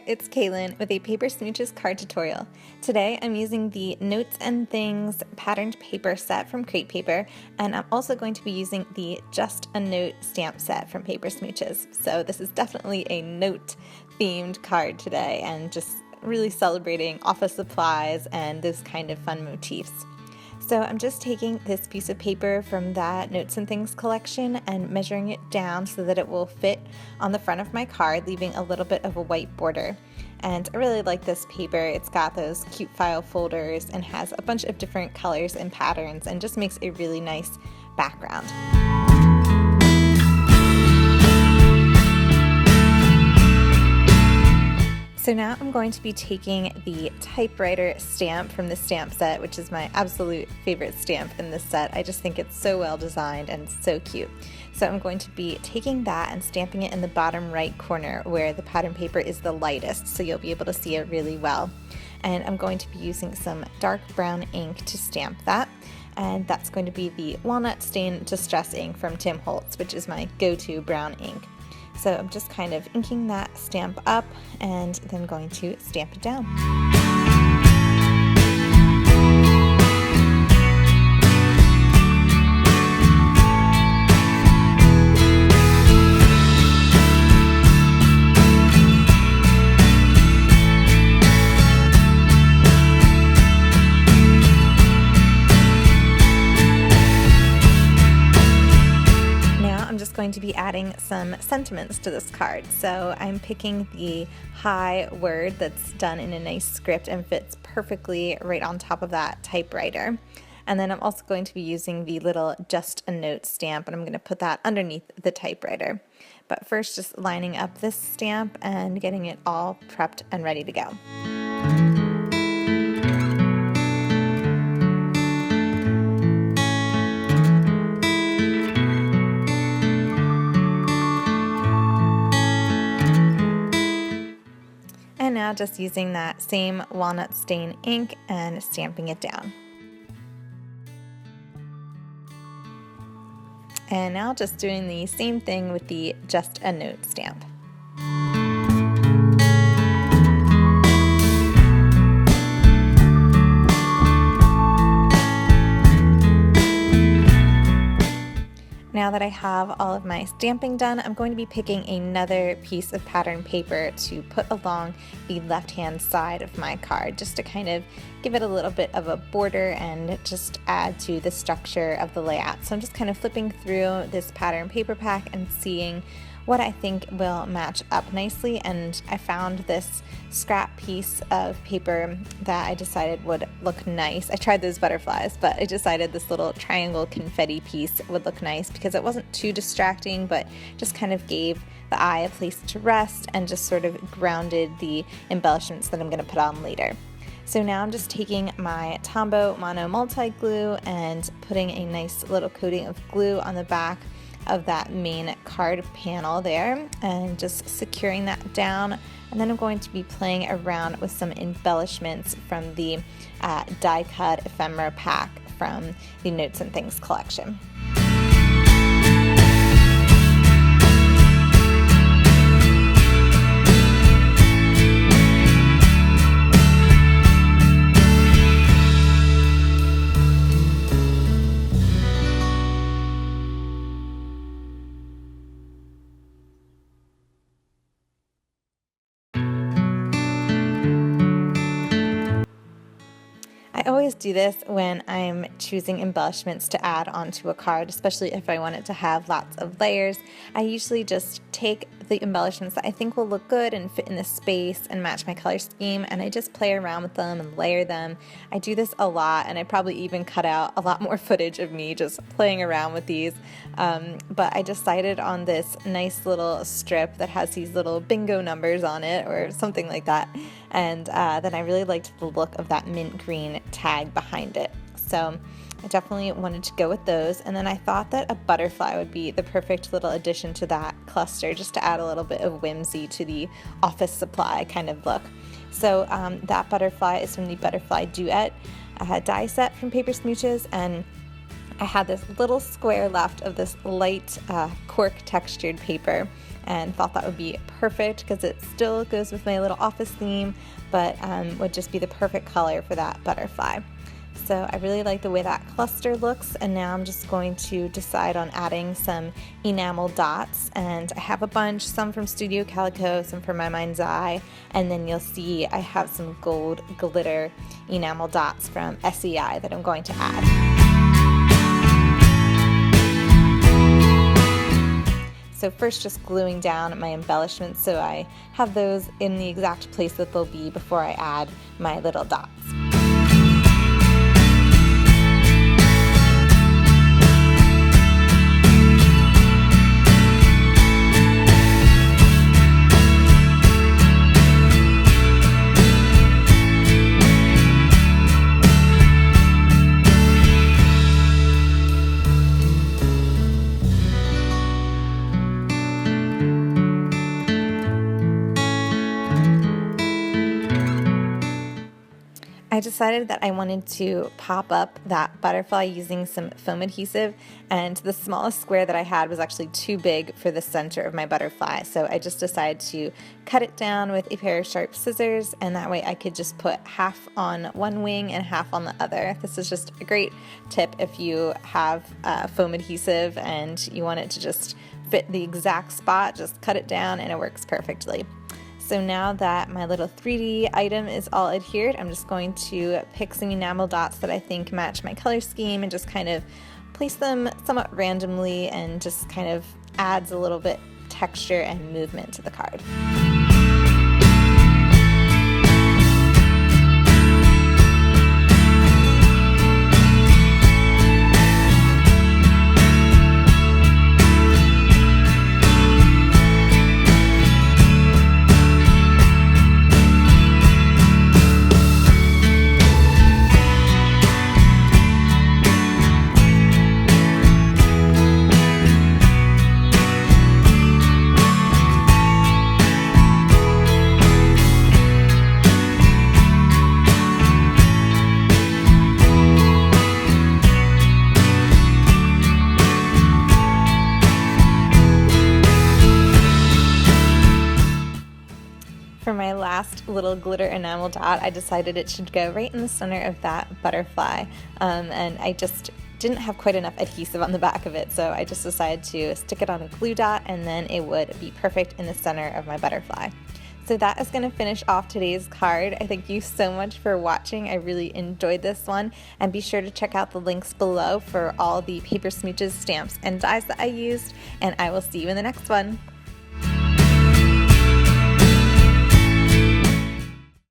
it's Kalyn with a Paper Smooches card tutorial. Today I'm using the Notes and Things patterned paper set from Crate Paper, and I'm also going to be using the Just a Note stamp set from Paper Smooches. So this is definitely a note themed card today, and just really celebrating office supplies and those kind of fun motifs. So I'm just taking this piece of paper from that Notes and Things collection and measuring it down so that it will fit on the front of my card, leaving a little bit of a white border. And I really like this paper. It's got those cute file folders and has a bunch of different colors and patterns and just makes a really nice background. So now I'm going to be taking the Typewriter Stamp from the stamp set, which is my absolute favorite stamp in this set. I just think it's so well designed and so cute. So I'm going to be taking that and stamping it in the bottom right corner where the pattern paper is the lightest, so you'll be able to see it really well. And I'm going to be using some dark brown ink to stamp that. And that's going to be the Walnut Stain Distress ink from Tim Holtz, which is my go-to brown ink. So I'm just kind of inking that stamp up and then going to stamp it down. Going to be adding some sentiments to this card. So I'm picking the high word that's done in a nice script and fits perfectly right on top of that typewriter. And then I'm also going to be using the little Just a Note stamp, and I'm going to put that underneath the typewriter. But first, just lining up this stamp and getting it all prepped and ready to go. And now just using that same walnut stain ink and stamping it down. And now just doing the same thing with the Just a Note stamp. Now that I have all of my stamping done, I'm going to be picking another piece of pattern paper to put along the left-hand side of my card, just to kind of give it a little bit of a border and just add to the structure of the layout. So I'm just kind of flipping through this pattern paper pack and seeing what I think will match up nicely, and I found this scrap piece of paper that I decided would look nice. I tried those butterflies, but I decided this little triangle confetti piece would look nice because it wasn't too distracting, but just kind of gave the eye a place to rest and just sort of grounded the embellishments that I'm going to put on later. So now I'm just taking my Tombow Mono Multi Glue and putting a nice little coating of glue on the back of that main card panel there and just securing that down. And then I'm going to be playing around with some embellishments from the die cut ephemera pack from the Notes and Things collection. I always do this when I'm choosing embellishments to add onto a card, especially if I want it to have lots of layers. I usually just take the embellishments that I think will look good and fit in the space and match my color scheme, and I just play around with them and layer them. I do this a lot, and I probably even cut out a lot more footage of me just playing around with these. But I decided on this nice little strip that has these little bingo numbers on it or something like that. And then I really liked the look of that mint green tag behind it. So I definitely wanted to go with those. And then I thought that a butterfly would be the perfect little addition to that cluster, just to add a little bit of whimsy to the office supply kind of look. So that butterfly is from the Butterfly Duet die set from Paper Smooches, and I had this little square left of this light cork textured paper and thought that would be perfect because it still goes with my little office theme, but would just be the perfect color for that butterfly. So I really like the way that cluster looks, and now I'm just going to decide on adding some enamel dots, and I have a bunch, some from Studio Calico, some from My Mind's Eye, and then you'll see I have some gold glitter enamel dots from SEI that I'm going to add. So first just gluing down my embellishments so I have those in the exact place that they'll be before I add my little dots. I decided that I wanted to pop up that butterfly using some foam adhesive, and the smallest square that I had was actually too big for the center of my butterfly, so I just decided to cut it down with a pair of sharp scissors, and that way I could just put half on one wing and half on the other. This is just a great tip if you have foam adhesive and you want it to just fit the exact spot, just cut it down and it works perfectly. So now that my little 3D item is all adhered, I'm just going to pick some enamel dots that I think match my color scheme and just kind of place them somewhat randomly, and just kind of adds a little bit texture and movement to the card. For my last little glitter enamel dot, I decided it should go right in the center of that butterfly, and I just didn't have quite enough adhesive on the back of it, so I just decided to stick it on a glue dot, and then it would be perfect in the center of my butterfly. So that is going to finish off today's card. I thank you so much for watching. I really enjoyed this one, and be sure to check out the links below for all the paper smooches, stamps, and dies that I used, and I will see you in the next one.